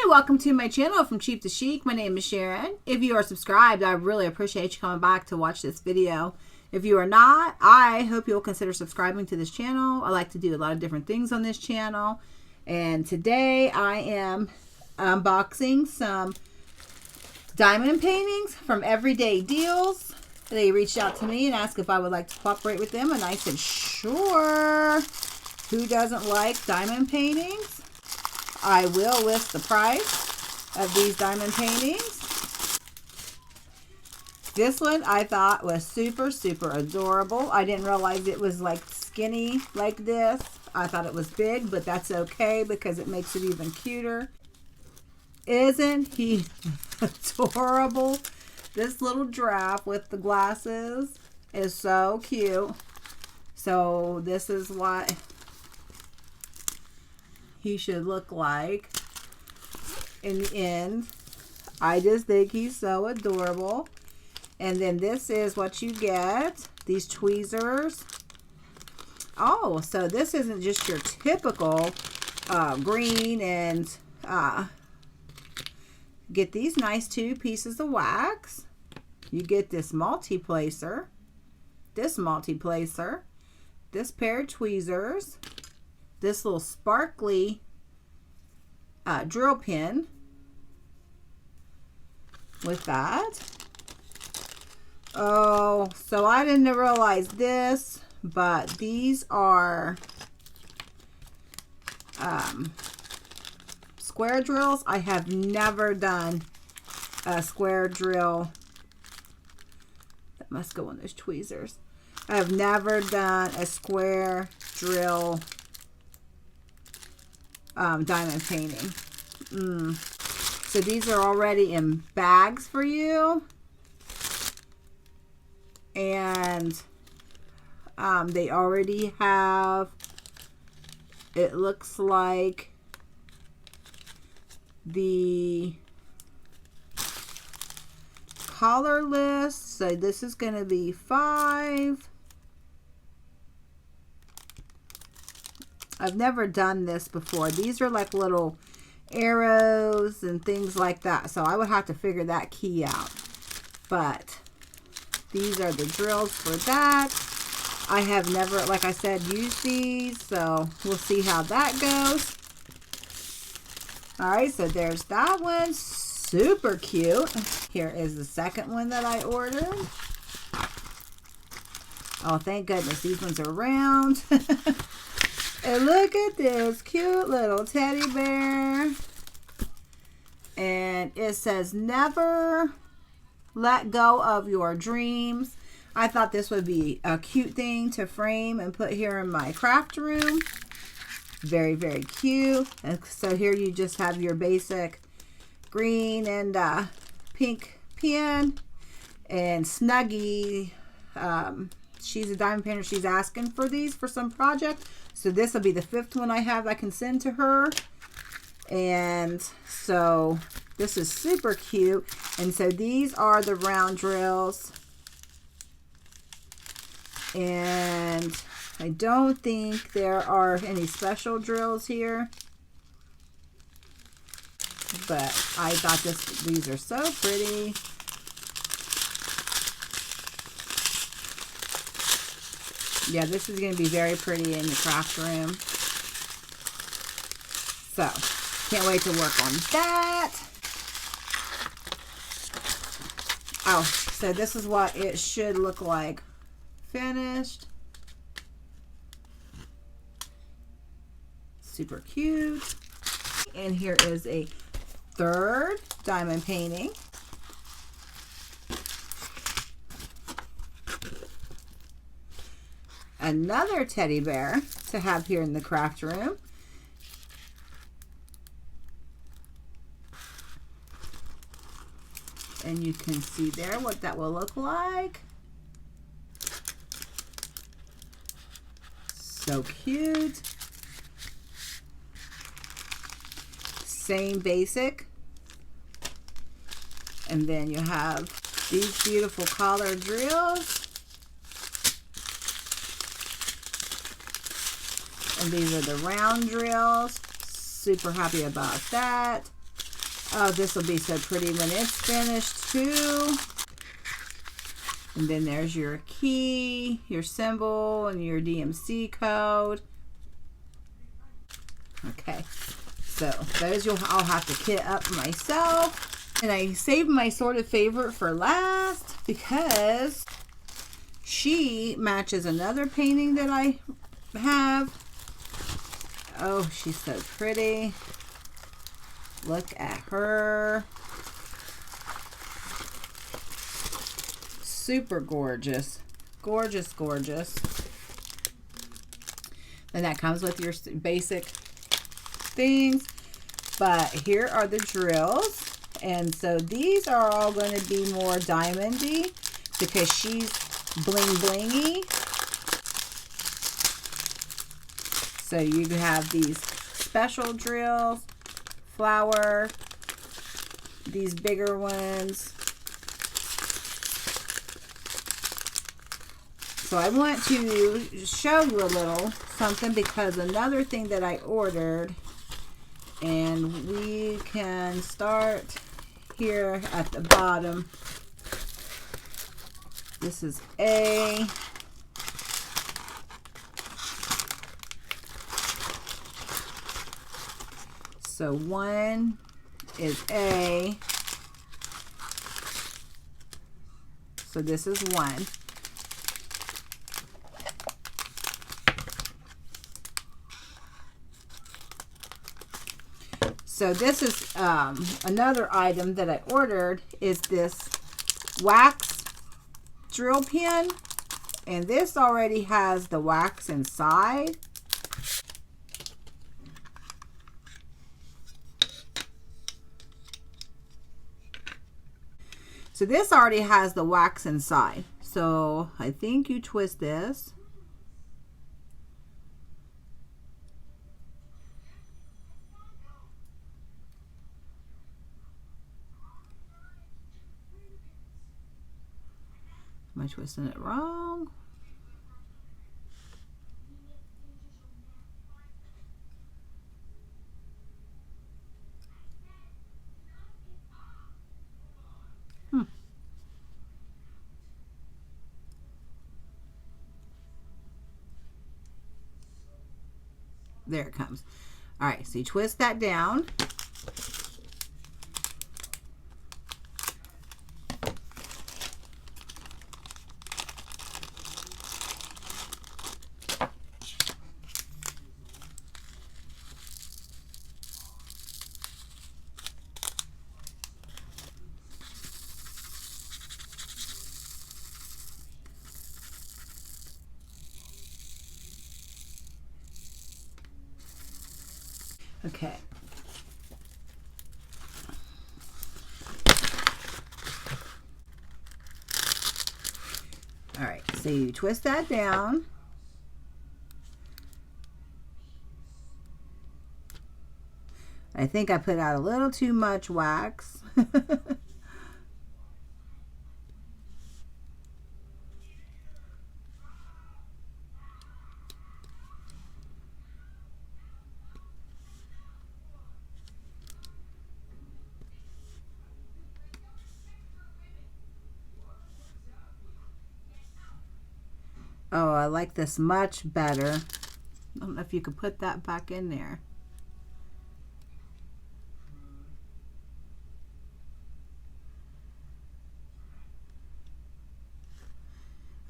Welcome to my channel from Cheap to Chic. My name is Sharon. If you are subscribed, I really appreciate you coming back to watch this video. If you are not, I hope you'll consider subscribing to this channel. I like to do a lot of different things on this channel. And today I am unboxing some diamond paintings from Everyday Deals. They reached out to me and asked if I would like to cooperate with them, and I said sure. Who doesn't like diamond paintings? I will list the price of these diamond paintings. This one I thought was super adorable. I didn't realize it was like skinny like this. I thought it was big, but that's okay because it makes it even cuter. Isn't he adorable? This little giraffe with the glasses is so cute. So this is what he should look like in the end. I just think he's so adorable. And then this is what you get. These tweezers. Oh, so this isn't just your typical green and get these nice 2 pieces of wax. You get this multi-placer, this pair of tweezers, this little sparkly drill pin with that. Oh, so I didn't realize this, but these are square drills. I have never done a square drill. That must go on those tweezers. I have never done a square drill diamond painting. So these are already in bags for you, and they already have, it looks like, the color list. So this is going to be 5. I've never done this before. These are like little arrows and things like that. So I would have to figure that key out. But these are the drills for that. I have never, like I said, used these. So we'll see how that goes. Alright, so there's that one. Super cute. Here is the second one that I ordered. Oh, thank goodness. These ones are round. And look at this cute little teddy bear. And it says, never let go of your dreams. I thought this would be a cute thing to frame and put here in my craft room. Very cute. And so here you just have your basic green and pink pen. And Snuggie, she's a diamond painter. She's asking for these for some project. So this will be the 5th one I have I can send to her. And so this is super cute. And so these are the round drills. And I don't think there are any special drills here. But I thought these are so pretty. Yeah, this is going to be very pretty in the craft room. So, can't wait to work on that. Oh, so this is what it should look like finished. Super cute. And here is a 3rd diamond painting. Another teddy bear to have here in the craft room. And you can see there what that will look like. So cute. Same basic. And then you have these beautiful collar drills. And these are the round drills. Super happy about that. Oh, this will be so pretty when it's finished too. And then there's your key, your symbol, and your DMC code. Okay, so those I'll have to kit up myself. And I saved my sort of favorite for last because she matches another painting that I have. Oh, she's so pretty. Look at her. Super gorgeous. Gorgeous, gorgeous. And that comes with your basic things. But here are the drills. And so these are all going to be more diamondy because she's bling blingy. So you have these special drills, flower, these bigger ones. So I want to show you a little something because another thing that I ordered, and we can start here at the bottom. This is A. So one is A. So this is one. So this is another item that I ordered is this wax drill pen. And this already has the wax inside. So this already has the wax inside. So I think you twist this. Am I twisting it wrong? There it comes. All right, so you twist that down. Okay. All right, so you twist that down. I think I put out a little too much wax. Oh, I like this much better. I don't know if you could put that back in there.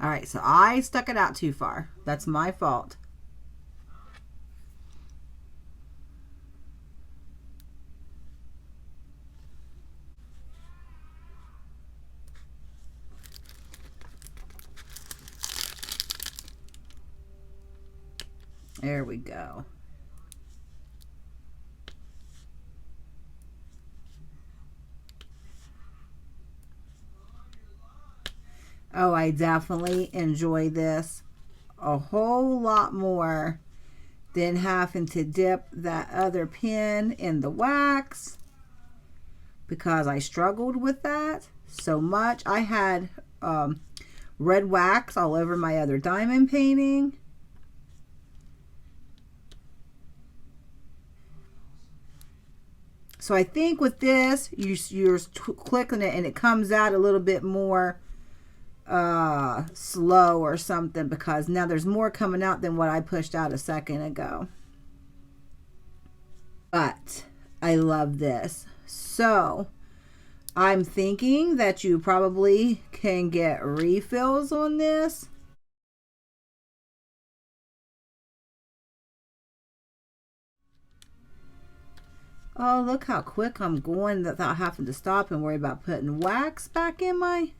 All right, so I stuck it out too far. That's my fault. There we go. Oh, I definitely enjoy this a whole lot more than having to dip that other pen in the wax because I struggled with that so much. I had red wax all over my other diamond painting. So I think with this, you're clicking it and it comes out a little bit more slow or something, because now there's more coming out than what I pushed out a second ago. But I love this. So I'm thinking that you probably can get refills on this. Oh, look how quick I'm going without having to stop and worry about putting wax back in my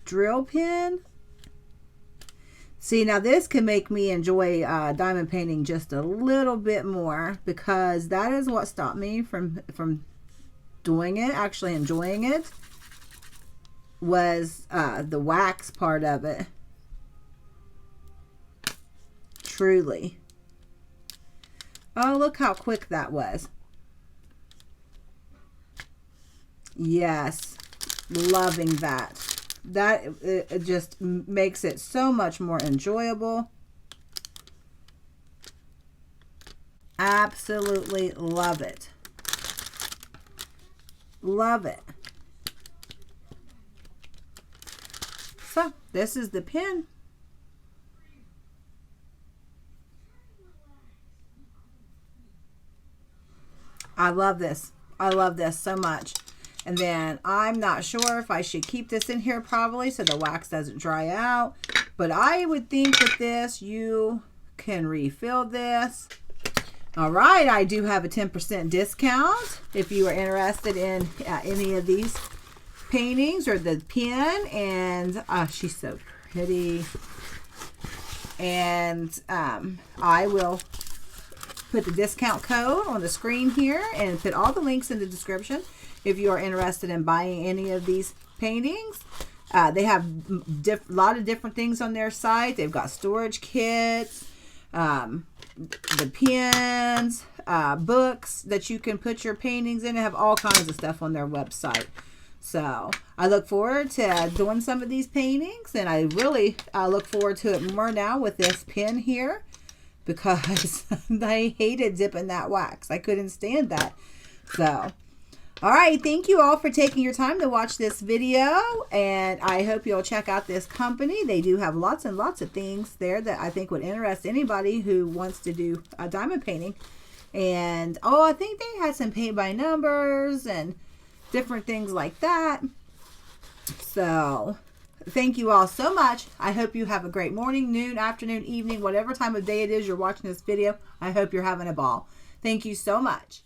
drill pin. See, now this can make me enjoy diamond painting just a little bit more, because that is what stopped me from doing it, actually enjoying it, was the wax part of it. Truly. Oh, look how quick that was. Yes, loving that. That it just makes it so much more enjoyable. Absolutely love it. Love it. So this is the pin. I love this. I love this so much. And then I'm not sure if I should keep this in here, probably, so the wax doesn't dry out. But I would think with this, you can refill this. All right, I do have a 10% discount if you are interested in any of these paintings or the pin. And she's so pretty. And I will put the discount code on the screen here and put all the links in the description if you are interested in buying any of these paintings. They have a lot of different things on their site. They've got storage kits, the pins, books that you can put your paintings in. They have all kinds of stuff on their website. So I look forward to doing some of these paintings, and I really look forward to it more now with this pin here, because I hated dipping that wax. I couldn't stand that. So all right, thank you all for taking your time to watch this video, and I hope you'll check out this company. They do have lots and lots of things there that I think would interest anybody who wants to do a diamond painting. And oh, I think they had some paint by numbers and different things like that. So thank you all so much. I hope you have a great morning, noon, afternoon, evening, whatever time of day it is you're watching this video. I hope you're having a ball. Thank you so much.